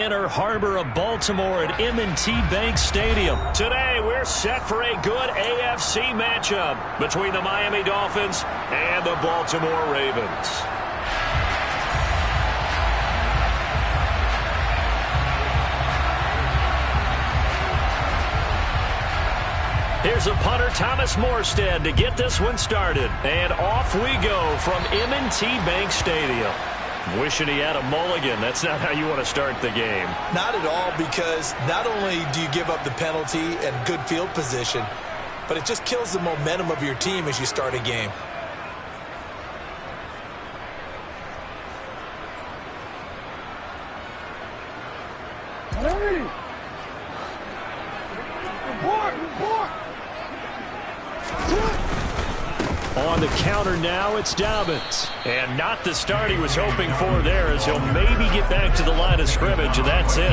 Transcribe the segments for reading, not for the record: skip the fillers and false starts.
Inner harbor of Baltimore at M&T Bank Stadium. Today, we're set for a good AFC matchup between the Miami Dolphins and the Baltimore Ravens. Here's a punter, Thomas Morstead, to get this one started. And off we go from M&T Bank Stadium. Wishing he had a mulligan. That's not how you want to start the game. Not at all, because not only do you give up the penalty and good field position, but it just kills the momentum of your team as you start a game. Hey! Report! On the counter now, it's Dobbins. And not the start he was hoping for there, as he'll maybe get back to the line of scrimmage, and that's it.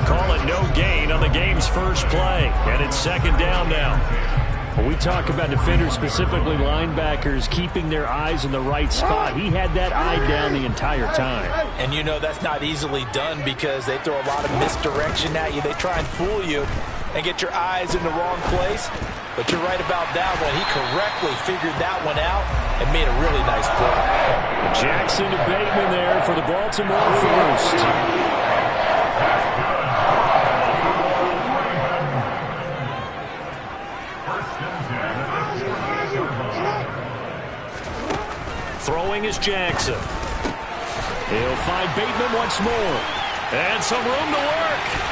Call it no gain on the game's first play, and it's second down now. When we talk about defenders, specifically linebackers, keeping their eyes in the right spot, he had that eye down the entire time. And you know that's not easily done because they throw a lot of misdirection at you. They try and fool you and get your eyes in the wrong place. But you're right about that one. He correctly figured that one out and made a really nice play. Jackson to Bateman there for the Baltimore first. Throwing is Jackson. He'll find Bateman once more. And some room to work.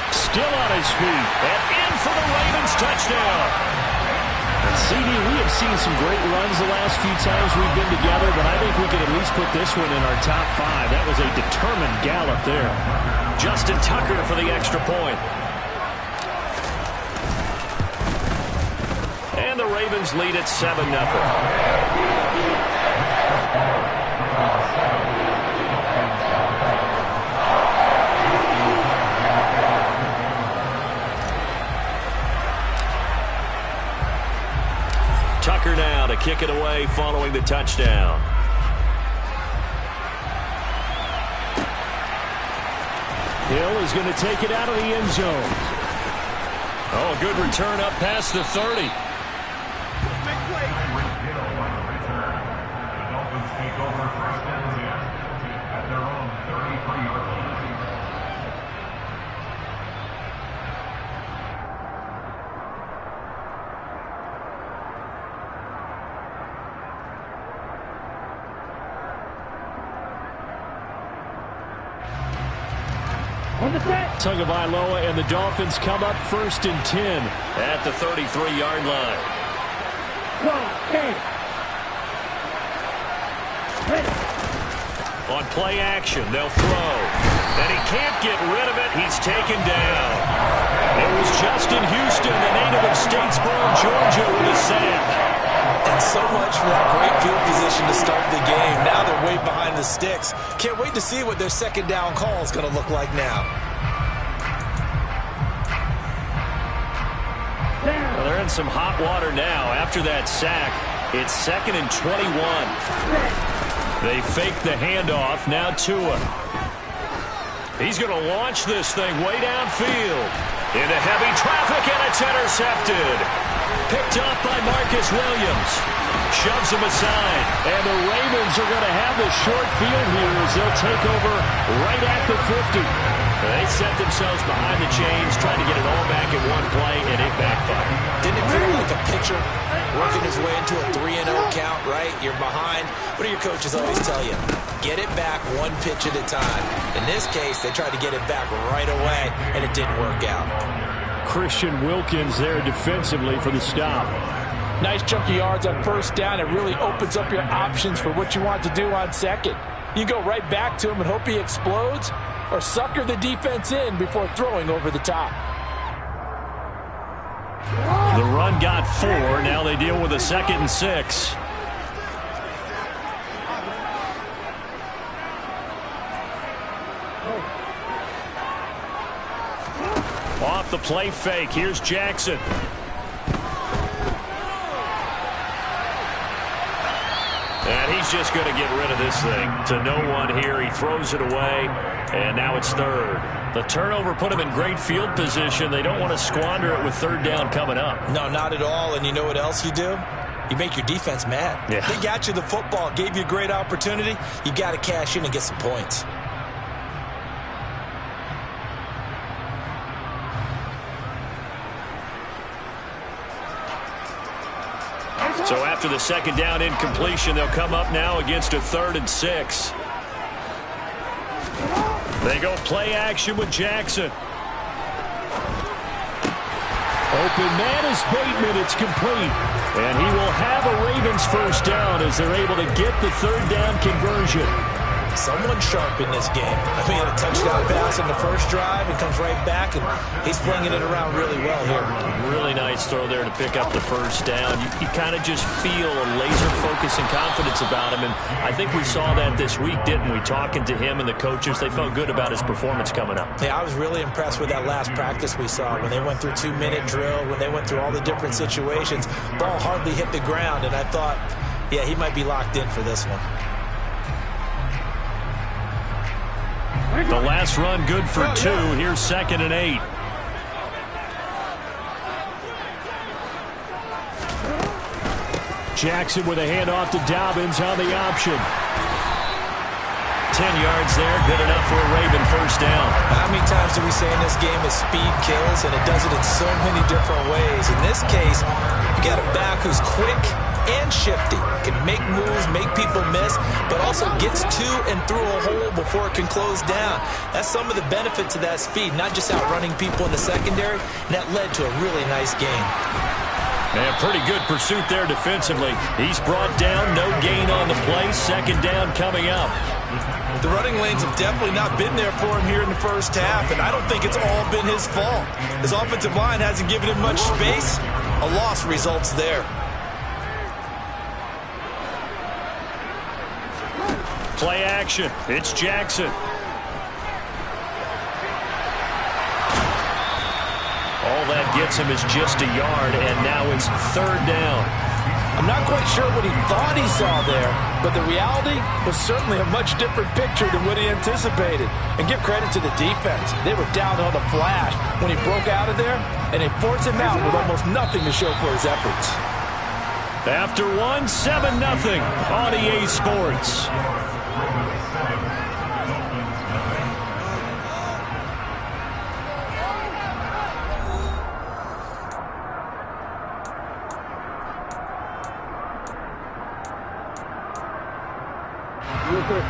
Still on his feet. And in for the Ravens touchdown. And CD, we have seen some great runs the last few times we've been together, but I think we could at least put this one in our top 5. That was a determined gallop there. Justin Tucker for the extra point. And the Ravens lead at 7-0. Tucker now to kick it away following the touchdown. Hill is going to take it out of the end zone. Oh, a good return up past the 30. Tagovailoa and the Dolphins come up 1st and 10 at the 33-yard line. On play action, they'll throw. And he can't get rid of it. He's taken down. It was Justin Houston, the native of Statesboro, Georgia, with a sack. And so much for that great field position to start the game. Now they're way behind the sticks. Can't wait to see what their second down call is going to look like now. Well, they're in some hot water now. After that sack, it's 2nd and 21. They fake the handoff. Now Tua. He's going to launch this thing way downfield. Into heavy traffic, and it's intercepted. Picked up by Marcus Williams. Shoves him aside. And the Ravens are going to have the short field here as they'll take over right at the 50. They set themselves behind the chains, trying to get it all back in one play, and it backfired. Didn't it feel like a pitcher working his way into a 3-0 count, right? You're behind. What do your coaches always tell you? Get it back one pitch at a time. In this case, they tried to get it back right away, and it didn't work out. Christian Wilkins there defensively for the stop. Nice chunky yards on first down. It really opens up your options for what you want to do on second. You go right back to him and hope he explodes, or sucker the defense in before throwing over the top. The run got 4. Now they deal with a 2nd and 6. Off the play fake. Here's Jackson. And he he's just going to get rid of this thing. To no one here. He throws it away, and now it's third. The turnover put him in great field position. They don't want to squander it with third down coming up. No, not at all. And you know what else you do? You make your defense mad. Yeah. They got you the football, gave you a great opportunity. You got to cash in and get some points. So after the second down incompletion, they'll come up now against a 3rd and 6. They go play action with Jackson. Open man is Bateman. It's complete. And he will have a Ravens first down as they're able to get the 3rd down conversion. Someone sharp in this game. I mean, a touchdown pass in the first drive and comes right back, and he's flinging it around really well here. Really nice throw there to pick up the first down. You kind of just feel a laser focus and confidence about him, and I think we saw that this week, didn't we? Talking to him and the coaches, they felt good about his performance coming up. Yeah, I was really impressed with that last practice we saw when they went through 2-minute drill, when they went through all the different situations. Ball hardly hit the ground, and I thought, yeah, he might be locked in for this one. The last run good for 2. Here's 2nd and 8. Jackson with a handoff to Dobbins on the option. 10 yards there, good enough for a Raven first down. How many times do we say in this game that speed kills, and it does it in so many different ways? In this case, you got a back who's quick and shifty, can make moves, make people miss, but also gets to and through a hole before it can close down. That's some of the benefits of that speed, not just outrunning people in the secondary, and that led to a really nice game. And pretty good pursuit there defensively. He's brought down, no gain on the play, 2nd down coming up. The running lanes have definitely not been there for him here in the first half, and I don't think it's all been his fault. His offensive line hasn't given him much space. A loss results there. Play action. It's Jackson. All that gets him is just a yard, and now it's 3rd down. I'm not quite sure what he thought he saw there, but the reality was certainly a much different picture than what he anticipated. And give credit to the defense. They were down on the flash when he broke out of there, and they forced him out with almost nothing to show for his efforts. After 1, 7-0 on EA Sports.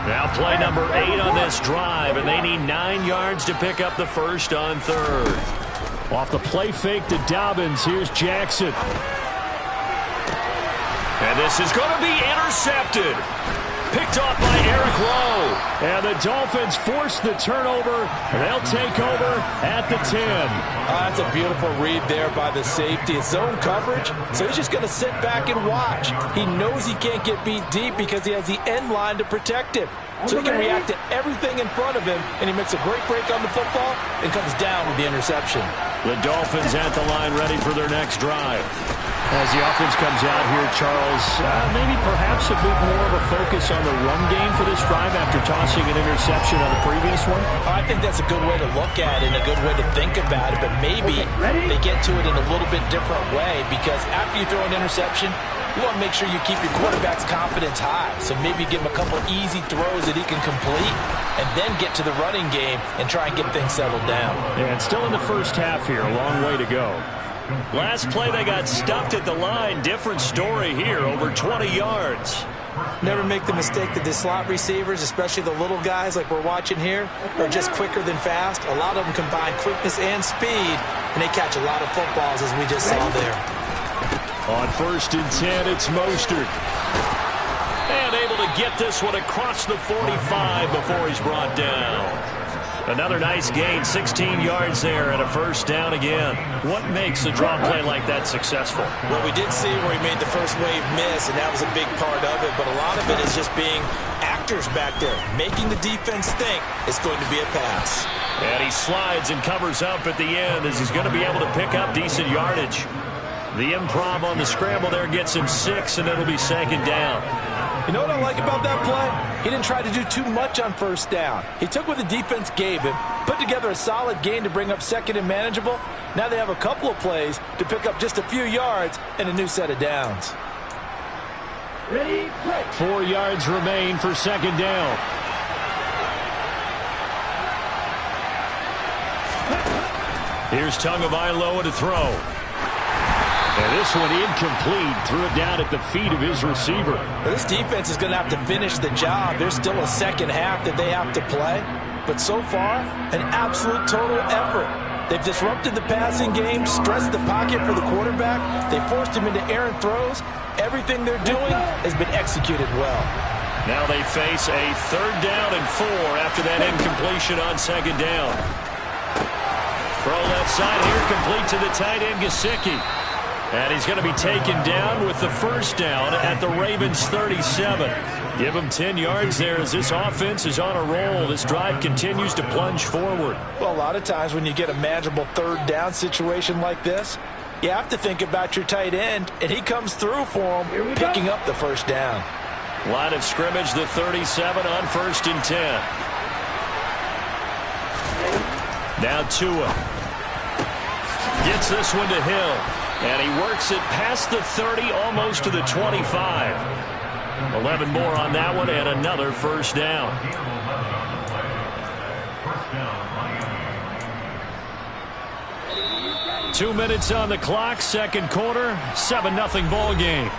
Now play number 8 on this drive, and they need 9 yards to pick up the first on 3rd. Off the play fake to Dobbins, here's Jackson. And this is going to be intercepted. Picked off by Eric Rowe. And the Dolphins force the turnover. They'll take over at the 10. That's a beautiful read there by the safety. It's zone coverage, so he's just going to sit back and watch. He knows he can't get beat deep because he has the end line to protect him. So he can react to everything in front of him, and he makes a great break on the football and comes down with the interception. The Dolphins at the line ready for their next drive. As the offense comes out here, Charles, maybe perhaps a bit more of a focus on the run game for this drive after tossing an interception on the previous one? I think that's a good way to look at it and a good way to think about it, but maybe they get to it in a little bit different way, because after you throw an interception, you want to make sure you keep your quarterback's confidence high. So maybe give him a couple easy throws that he can complete and then get to the running game and try and get things settled down. Yeah, it's still in the first half here. A long way to go. Last play, they got stuffed at the line. Different story here, over 20 yards. Never make the mistake that the slot receivers, especially the little guys like we're watching here, are just quicker than fast. A lot of them combine quickness and speed, and they catch a lot of footballs, as we just saw there. On 1st and 10, it's Mostert. And able to get this one across the 45 before he's brought down. Another nice gain, 16 yards there, and a first down again. What makes a draw play like that successful? Well, we did see where he made the first wave miss, and that was a big part of it, but a lot of it is just being actors back there, making the defense think it's going to be a pass. And he slides and covers up at the end as he's going to be able to pick up decent yardage. The improv on the scramble there gets him 6, and it'll be 2nd down. You know what I like about that play? He didn't try to do too much on first down. He took what the defense gave him, put together a solid gain to bring up second and manageable. Now they have a couple of plays to pick up just a few yards and a new set of downs. 4 yards remain for second down. Here's Tagovailoa to throw. And this one incomplete. Threw it down at the feet of his receiver. This defense is going to have to finish the job. There's still a second half that they have to play. But so far, an absolute total effort. They've disrupted the passing game, stressed the pocket for the quarterback. They forced him into errant throws. Everything they're doing has been executed well. Now they face a 3rd down and 4 after that incompletion on second down. Throw left side here, complete to the tight end, Gesicki. And he's going to be taken down with the first down at the Ravens' 37. Give him 10 yards there as this offense is on a roll. This drive continues to plunge forward. Well, a lot of times when you get a manageable 3rd down situation like this, you have to think about your tight end, and he comes through for him, picking up the first down. Line of scrimmage, the 37 on 1st and 10. Now Tua gets this one to Hill. And he works it past the 30, almost to the 25. 11 more on that one, and another first down. Two minutes on the clock, second quarter, 7-0 ball game.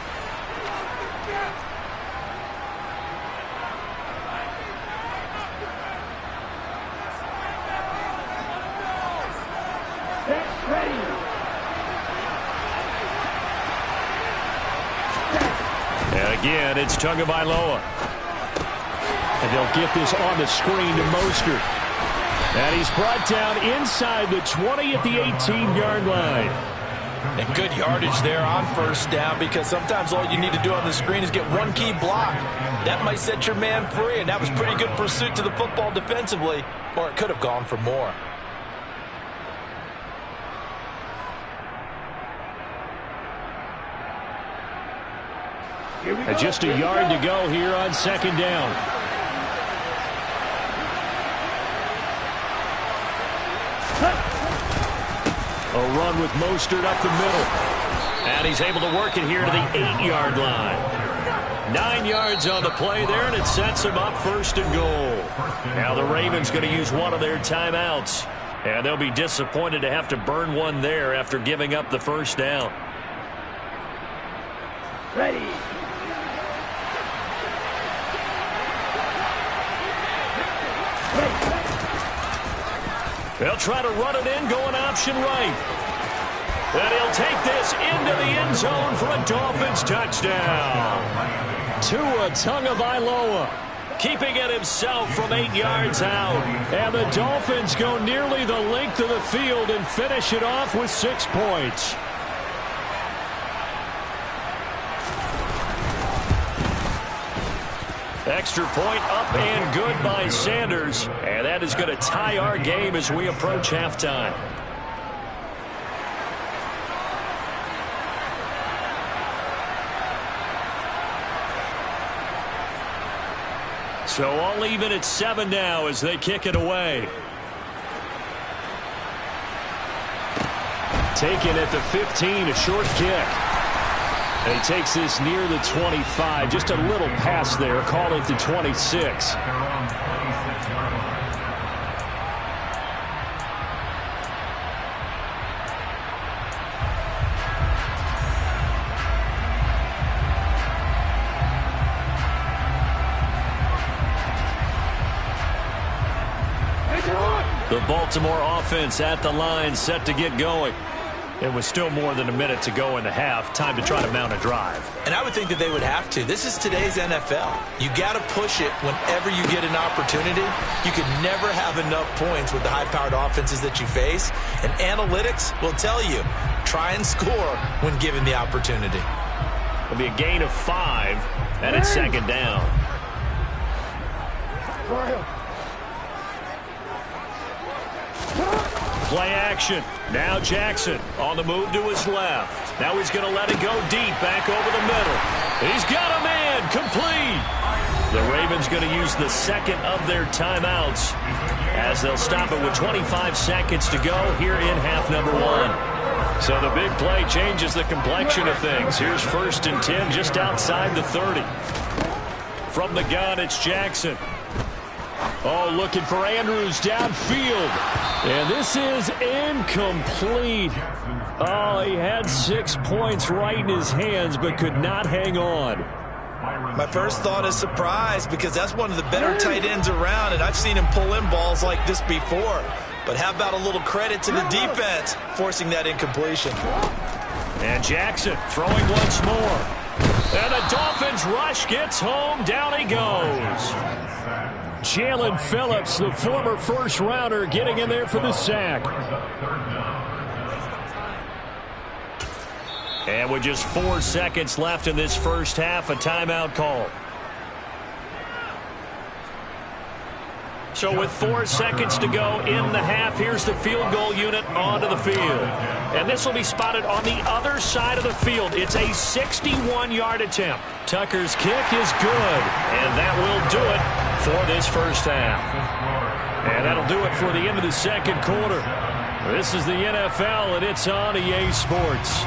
Again, it's Tagovailoa. And they'll get this on the screen to Mostert. And he's brought down inside the 20 at the 18-yard line. And good yardage there on first down, because sometimes all you need to do on the screen is get one key block. That might set your man free, and that was pretty good pursuit to the football defensively, or it could have gone for more. And just a yard to go here on second down. A run with Mostert up the middle. And he's able to work it here to the 8-yard line. 9 yards on the play there, and it sets him up 1st and goal. Now the Ravens going to use one of their timeouts. And they'll be disappointed to have to burn one there after giving up the first down. Ready. They'll try to run it in, going option right. And he'll take this into the end zone for a Dolphins touchdown. Tua Tagovailoa keeping it himself from 8 yards out. And the Dolphins go nearly the length of the field and finish it off with 6 points. Extra point up and good by Sanders. And that is going to tie our game as we approach halftime. So all even at 7 now as they kick it away. Taken at the 15, a short kick. And he takes this near the 25. Just a little pass there. Call it the 26. The Baltimore offense at the line, set to get going. It was still more than a minute to go in the half. Time to try to mount a drive. And I would think that they would have to. This is today's NFL. You got to push it whenever you get an opportunity. You can never have enough points with the high-powered offenses that you face. And analytics will tell you, try and score when given the opportunity. It'll be a gain of 5, and it's second down. Play action. Now Jackson on the move to his left. Now he's going to let it go deep back over the middle. He's got a man, complete. The Ravens going to use the second of their timeouts as they'll stop it with 25 seconds to go here in half number 1. So the big play changes the complexion of things. Here's 1st and 10 just outside the 30. From the gun, it's Jackson. Oh, looking for Andrews downfield. And this is incomplete. Oh, he had 6 points right in his hands but could not hang on. My first thought is surprise, because that's one of the better tight ends around, and I've seen him pull in balls like this before. But how about a little credit to the defense forcing that incompletion? And Jackson throwing once more. And the Dolphins rush gets home. Down he goes. Jalen Phillips, the former first-rounder, getting in there for the sack. And with just 4 seconds left in this first half, a timeout call. So with 4 seconds to go in the half, here's the field goal unit onto the field. And this will be spotted on the other side of the field. It's a 61-yard attempt. Tucker's kick is good, and that will do it for this first half. And that'll do it for the end of the second quarter. This is the NFL, and it's on EA Sports.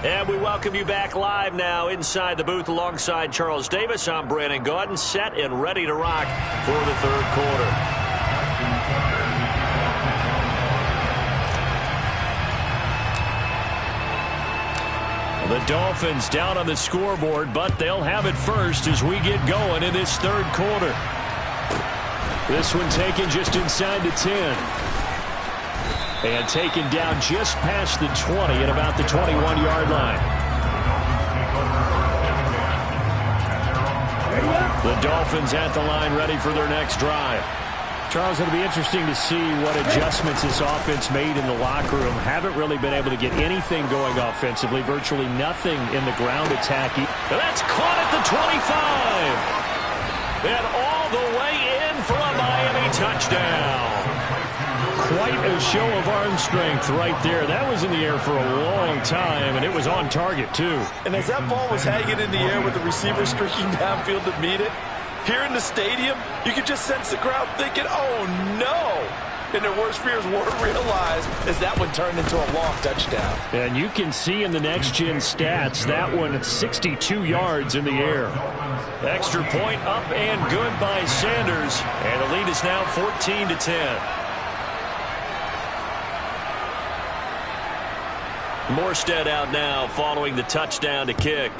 And we welcome you back live now inside the booth alongside Charles Davis. I'm Brandon Gaudin, set and ready to rock for the third quarter. The Dolphins down on the scoreboard, but they'll have it first as we get going in this third quarter. This one taken just inside the 10. And taken down just past the 20 at about the 21-yard line. The Dolphins at the line ready for their next drive. Charles, it'll be interesting to see what adjustments this offense made in the locker room. Haven't really been able to get anything going offensively. Virtually nothing in the ground attack. That's caught at the 25. And all the way in for a Miami touchdown. Quite a show of arm strength right there. That was in the air for a long time, and it was on target, too. And as that ball was hanging in the air with the receiver streaking downfield to meet it, here in the stadium, you could just sense the crowd thinking, oh, no. And their worst fears weren't realized as that one turned into a long touchdown. And you can see in the next-gen stats, that one 62 yards in the air. Extra point up and good by Sanders, and the lead is now 14-10. Morstead out now following the touchdown to kick.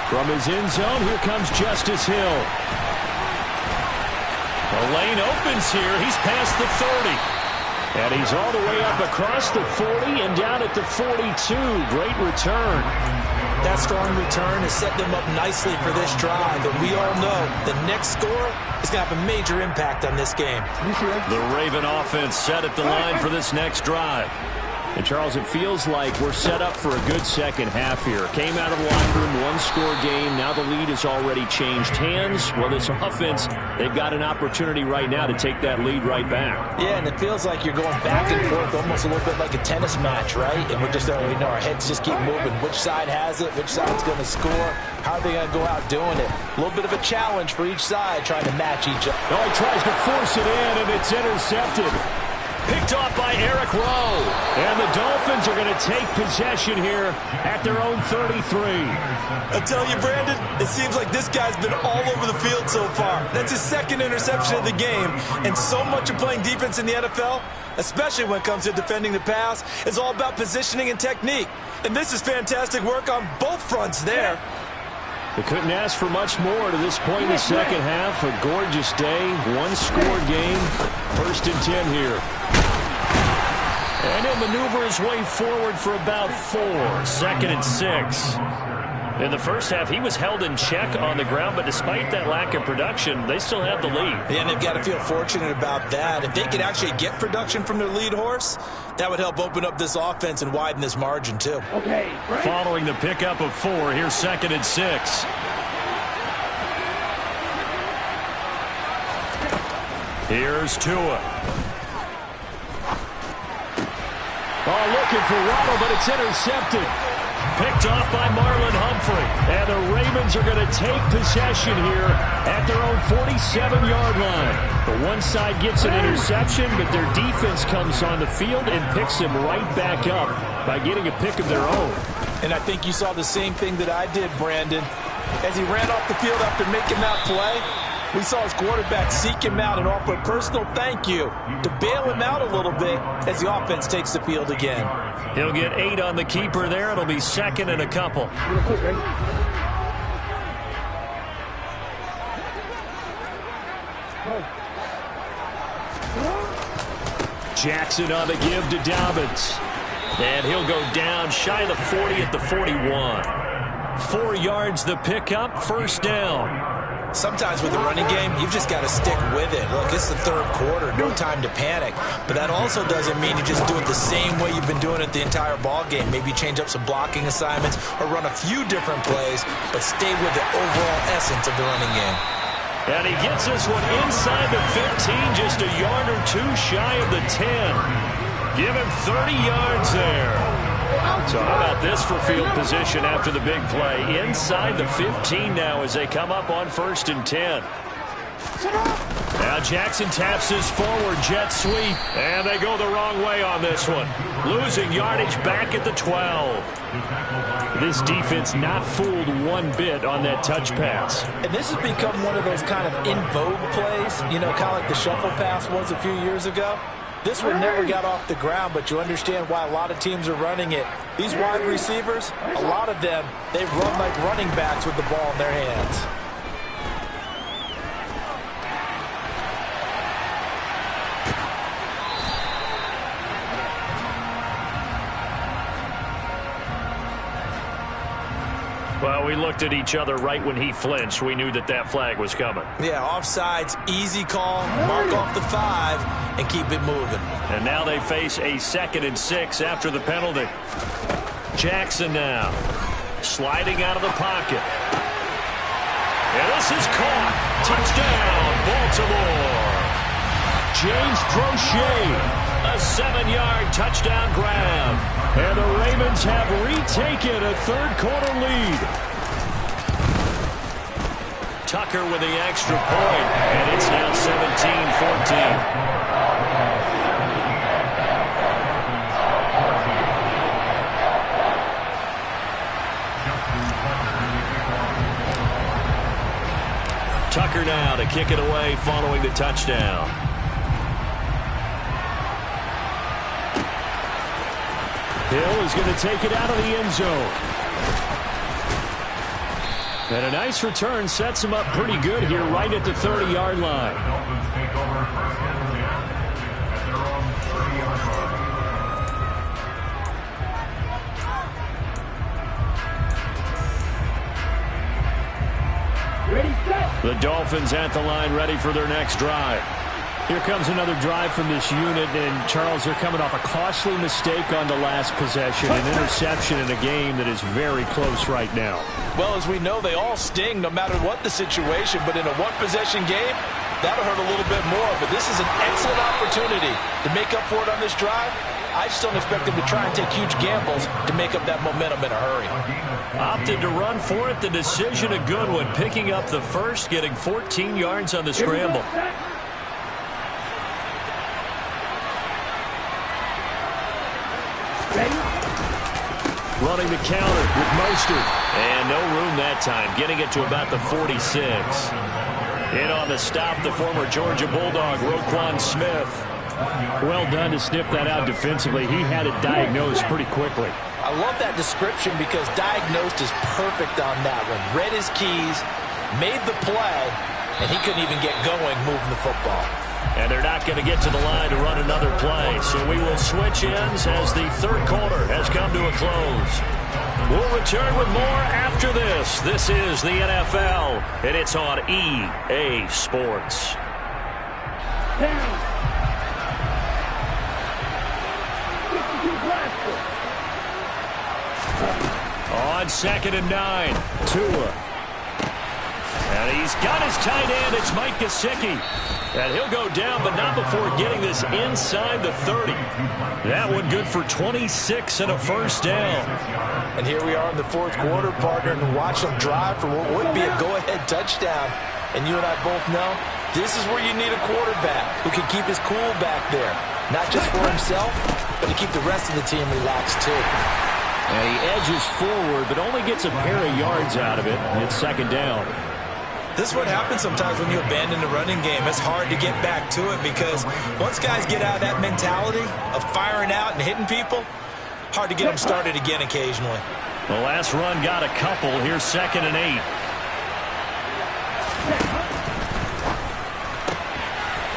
From his end zone, here comes Justice Hill. The lane opens here. He's past the 30. And he's all the way up across the 40 and down at the 42. Great return. That strong return has set them up nicely for this drive. And we all know the next score is going to have a major impact on this game. The Raven offense set at the line for this next drive. And, Charles, it feels like we're set up for a good second half here. Came out of the locker room, one-score game. Now the lead has already changed hands. Well, this offense, they've got an opportunity right now to take that lead right back. Yeah, and it feels like you're going back and forth almost a little bit like a tennis match, right? And we're just, our heads just keep moving. Which side has it? Which side's going to score? How are they going to go out doing it? A little bit of a challenge for each side trying to match each other. Oh, he tries to force it in, and it's intercepted. Picked off by Eric Rowe. And the Dolphins are going to take possession here at their own 33. I tell you, Brandon, it seems like this guy's been all over the field so far. That's his second interception of the game. And so much of playing defense in the NFL, especially when it comes to defending the pass, is all about positioning and technique. And this is fantastic work on both fronts there. They couldn't ask for much more to this point in the second half. A gorgeous day, one-score game. 1st and 10 here. And he'll maneuver his way forward for about 4. 2nd and 6. In the first half, he was held in check on the ground, but despite that lack of production, they still have the lead. Yeah, and they've got to feel fortunate about that. If they could actually get production from their lead horse, that would help open up this offense and widen this margin, too. Okay. Following the pickup of 4, here's 2nd and 6. Here's Tua. Oh, looking for Waddle, but it's intercepted. Picked off by Marlon Humphrey. And the Ravens are going to take possession here at their own 47-yard line. The one side gets an interception, but their defense comes on the field and picks them right back up by getting a pick of their own. And I think you saw the same thing that I did, Brandon. As he ran off the field after making that play, we saw his quarterback seek him out and offer a personal thank you to bail him out a little bit as the offense takes the field again. He'll get 8 on the keeper there. It'll be 2nd and a couple. Jackson on the give to Dobbins. And he'll go down shy of the 40 at the 41. 4 yards the pickup, 1st down. Sometimes with the running game, you've just got to stick with it. Look, it's the 3rd quarter, no time to panic. But that also doesn't mean you just do it the same way you've been doing it the entire ball game. Maybe change up some blocking assignments or run a few different plays, but stay with the overall essence of the running game. And he gets this one inside the 15, just a yard or 2 shy of the 10. Give him 30 yards there. So how about this for field position after the big play? Inside the 15 now as they come up on 1st and 10. Now Jackson taps his forward jet sweep, and they go the wrong way on this one. Losing yardage back at the 12. This defense not fooled one bit on that touch pass. And this has become one of those kind of in vogue plays, you know, kind of like the shuffle pass was a few years ago. This one never got off the ground, but you understand why a lot of teams are running it. These wide receivers, a lot of them, they run like running backs with the ball in their hands. Well, we looked at each other right when he flinched. We knew that that flag was coming. Yeah, offsides, easy call, mark off the 5, and keep it moving. And now they face a 2nd and 6 after the penalty. Jackson now sliding out of the pocket. And this is caught. Touchdown, Baltimore. James Prochet, a 7-yard touchdown grab. And the Ravens have retaken a 3rd quarter lead. Tucker with the extra point, and it's now 17-14. Tucker now to kick it away following the touchdown. Hill is going to take it out of the end zone. And a nice return sets him up pretty good here right at the 30-yard line. The Dolphins at the line ready for their next drive. Here comes another drive from this unit, and Charles, they're coming off a costly mistake on the last possession, an interception in a game that is very close right now. Well, as we know, they all sting no matter what the situation, but in a one-possession game, that'll hurt a little bit more. But this is an excellent opportunity to make up for it on this drive. I just don't expect them to try and take huge gambles to make up that momentum in a hurry. Opted to run for it. The decision a good one, picking up the first, getting 14 yards on the scramble. Running the counter with Mostert. And no room that time, getting it to about the 46. In on the stop, the former Georgia Bulldog, Roquan Smith. Well done to sniff that out defensively. He had it diagnosed pretty quickly. I love that description because diagnosed is perfect on that one. Read his keys, made the play, and he couldn't even get going moving the football. And they're not going to get to the line to run another play. So we will switch ends as the 3rd quarter has come to a close. We'll return with more after this. This is the NFL, and it's on EA Sports. On 2nd and 9, Tua. And he's got his tight end. It's Mike Gesicki. And he'll go down, but not before getting this inside the 30. That one good for 26 and a first down. And here we are in the fourth quarter, partner, and watch them drive for what would be a go-ahead touchdown. And you and I both know this is where you need a quarterback who can keep his cool back there. Not just for himself, but to keep the rest of the team relaxed too. And he edges forward, but only gets a pair of yards out of it. It's 2nd down. This is what happens sometimes when you abandon the running game. It's hard to get back to it because once guys get out of that mentality of firing out and hitting people, hard to get them started again occasionally. The last run got a couple. Here's 2nd and 8.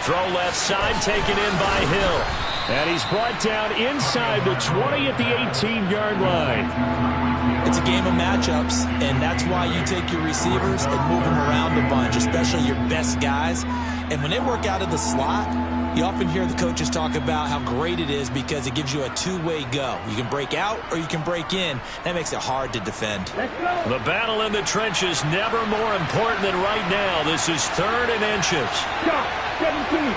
Throw left side, taken in by Hill. And he's brought down inside the 20 at the 18-yard line. It's a game of matchups, and that's why you take your receivers and move them around a bunch, especially your best guys. And when they work out of the slot, you often hear the coaches talk about how great it is because it gives you a two-way go. You can break out or you can break in. That makes it hard to defend. The battle in the trenches never more important than right now. This is 3rd and inches. 17.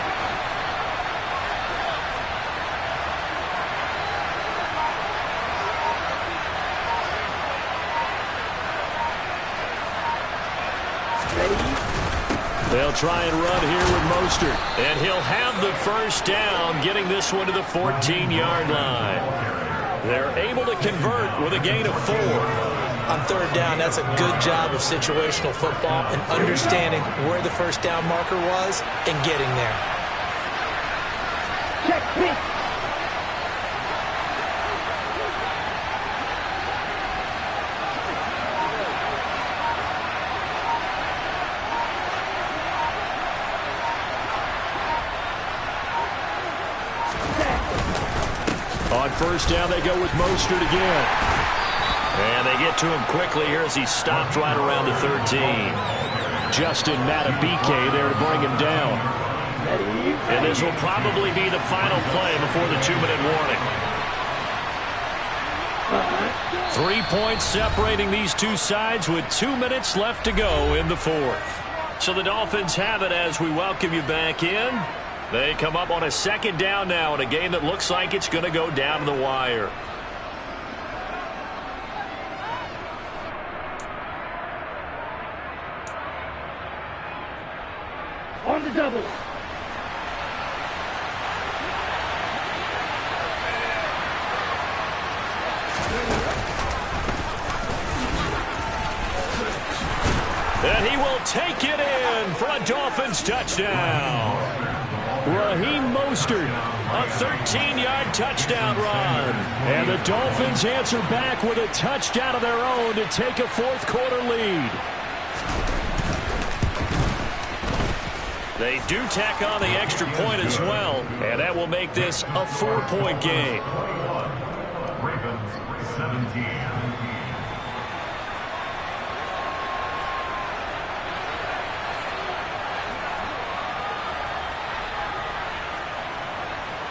They'll try and run here with Mostert. And he'll have the first down, getting this one to the 14-yard line. They're able to convert with a gain of 4. On 3rd down, that's a good job of situational football and understanding where the first down marker was and getting there. Check pitch. On 1st down, they go with Mostert again. And they get to him quickly here as he stopped right around the 13. Justin Matabike there to bring him down. And this will probably be the final play before the 2-minute warning. 3 points separating these two sides with 2 minutes left to go in the 4th. So the Dolphins have it as we welcome you back in. They come up on a 2nd down now in a game that looks like it's going to go down to the wire. On the double. And he will take it in for a Dolphins touchdown. Raheem Mostert, a 13-yard touchdown run. And the Dolphins answer back with a touchdown of their own to take a 4th quarter lead. They do tack on the extra point as well, and that will make this a 4-point game. Ravens 17.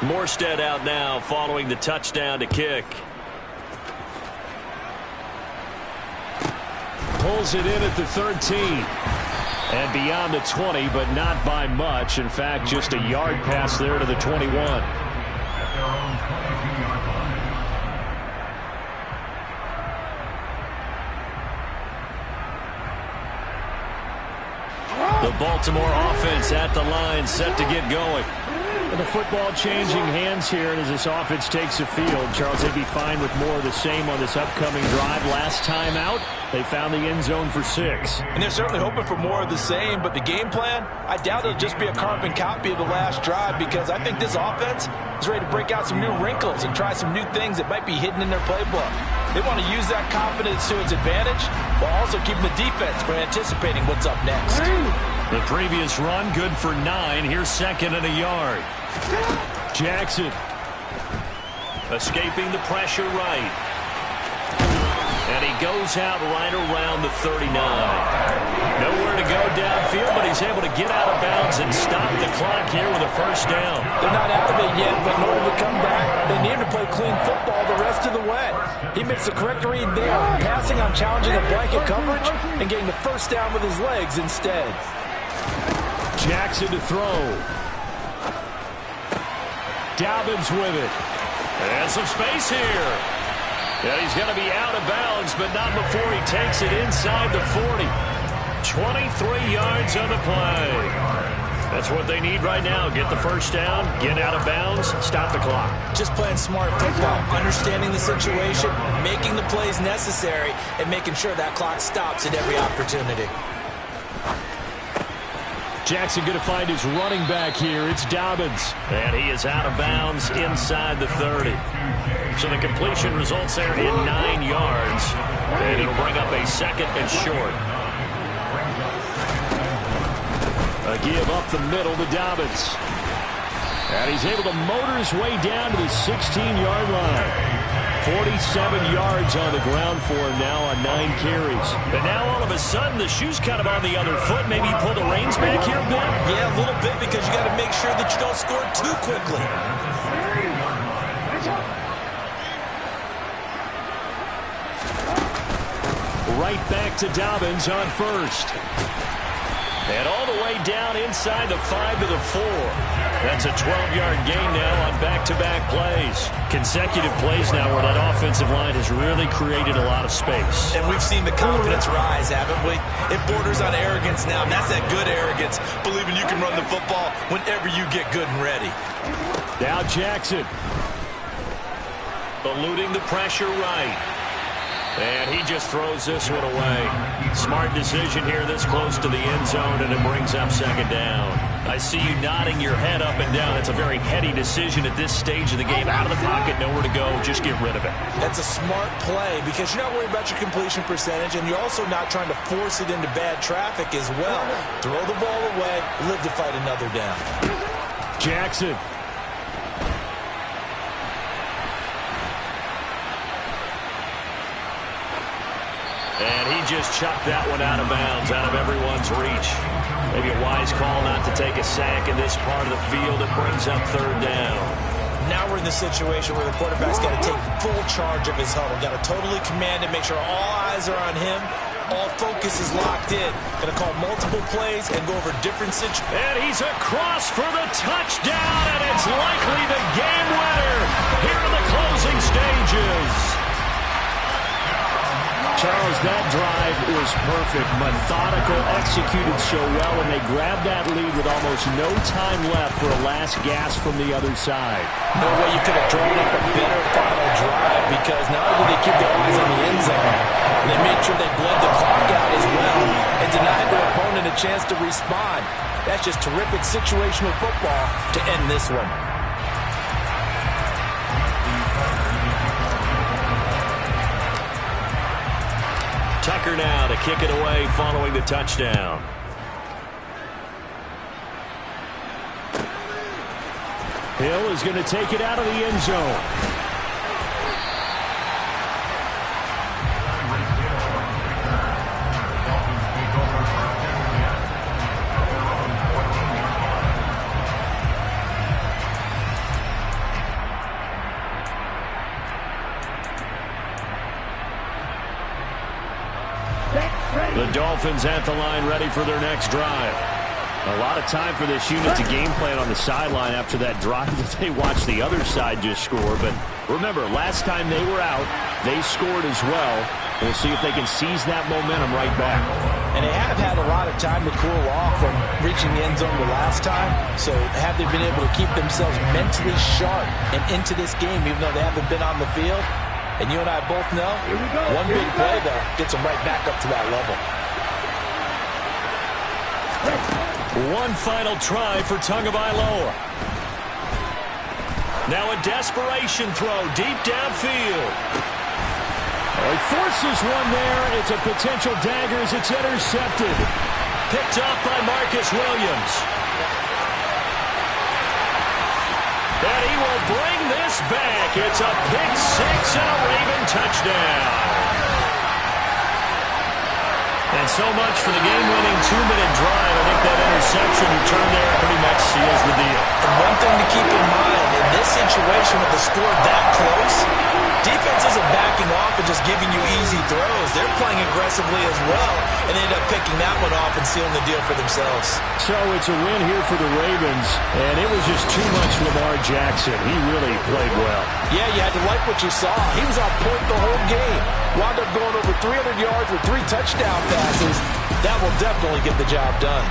Morstead out now following the touchdown to kick. Pulls it in at the 13. And beyond the 20, but not by much. In fact, just a yard pass there to the 21. The Baltimore offense at the line, set to get going. And the football changing hands here, and as this offense takes the field, Charles, they'd be fine with more of the same on this upcoming drive. Last time out, they found the end zone for 6. And they're certainly hoping for more of the same, but the game plan, I doubt it'll just be a carbon copy of the last drive because I think this offense is ready to break out some new wrinkles and try some new things that might be hidden in their playbook. They want to use that confidence to its advantage while also keeping the defense from anticipating what's up next. The previous run, good for 9. Here's 2nd and a yard. Jackson escaping the pressure right. And he goes out right around the 39. Nowhere to go downfield, but he's able to get out of bounds and stop the clock here with a first down. They're not out of it yet, but in order to come back, they need to play clean football the rest of the way. He makes the correct read there, passing on challenging a blanket coverage and getting the first down with his legs instead. Jackson to throw. Dobbins with it. And some space here. Yeah, he's going to be out of bounds, but not before he takes it inside the 40. 23 yards on the play. That's what they need right now. Get the first down, get out of bounds, stop the clock. Just playing smart football, understanding the situation, making the plays necessary, and making sure that clock stops at every opportunity. Jackson going to find his running back here. It's Dobbins. And he is out of bounds inside the 30. So the completion results there in 9 yards. And it'll bring up a second and short. A give up the middle to Dobbins. And he's able to motor his way down to the 16-yard line. 47 yards on the ground for him now on 9 carries. But now all of a sudden the shoe's kind of on the other foot. Maybe he pulled the reins back here a bit? Yeah, a little bit, because you got to make sure that you don't score too quickly. Right back to Dobbins on first. And all the way down inside the 5 to the 4. That's a 12-yard gain now on back-to-back plays. Consecutive plays now where that offensive line has really created a lot of space. And we've seen the confidence rise, haven't we? It borders on arrogance now, and that's that good arrogance, believing you can run the football whenever you get good and ready. Now Jackson. Eluding the pressure right. And he just throws this one away. Smart decision here this close to the end zone, and it brings up second down. I see you nodding your head up and down. It's a very heady decision at this stage of the game. Out of the pocket, nowhere to go. Just get rid of it. That's a smart play because you're not worried about your completion percentage, and you're also not trying to force it into bad traffic as well. Throw the ball away, live to fight another down. Jackson. And he just chucked that one out of bounds, out of everyone's reach. Maybe a wise call not to take a sack in this part of the field. It brings up third down. Now we're in the situation where the quarterback's got to take full charge of his huddle. Got to totally command it, make sure all eyes are on him. All focus is locked in. Going to call multiple plays and go over different situations. And he's across for the touchdown, and it's likely the game winner here in the closing stages. Charles, that drive was perfect, methodical, executed so well, and they grabbed that lead with almost no time left for a last gasp from the other side. No way you could have drawn up a better final drive, because not only did they keep their eyes on the end zone, they made sure they bled the clock out as well and denied their opponent a chance to respond. That's just terrific situational football to end this one. Tucker now to kick it away following the touchdown. Hill is going to take it out of the end zone. The Dolphins at the line, ready for their next drive. A lot of time for this unit to game plan on the sideline after that drive that they watched the other side just score. But remember, last time they were out, they scored as well. We'll see if they can seize that momentum right back. And they have had a lot of time to cool off from reaching the end zone the last time. So have they been able to keep themselves mentally sharp and into this game, even though they haven't been on the field? And you and I both know, one big play, though, gets them right back up to that level. One final try for Tagovailoa. Now a desperation throw deep downfield. He forces one there. It's a potential dagger as it's intercepted. Picked off by Marcus Williams. And he will bring this back. It's a pick six and a Raven touchdown. And so much for the game-winning 2-minute drive. I think that interception return there pretty much seals the deal. And one thing to keep in mind, in this situation with the score that close, defense isn't backing off and just giving you easy throws. They're playing aggressively as well and end up picking that one off and sealing the deal for themselves. So it's a win here for the Ravens, and it was just too much Lamar Jackson. He really played well. Yeah, you had to like what you saw. He was on point the whole game. Wound up going over 300 yards with 3 touchdown passes. That will definitely get the job done.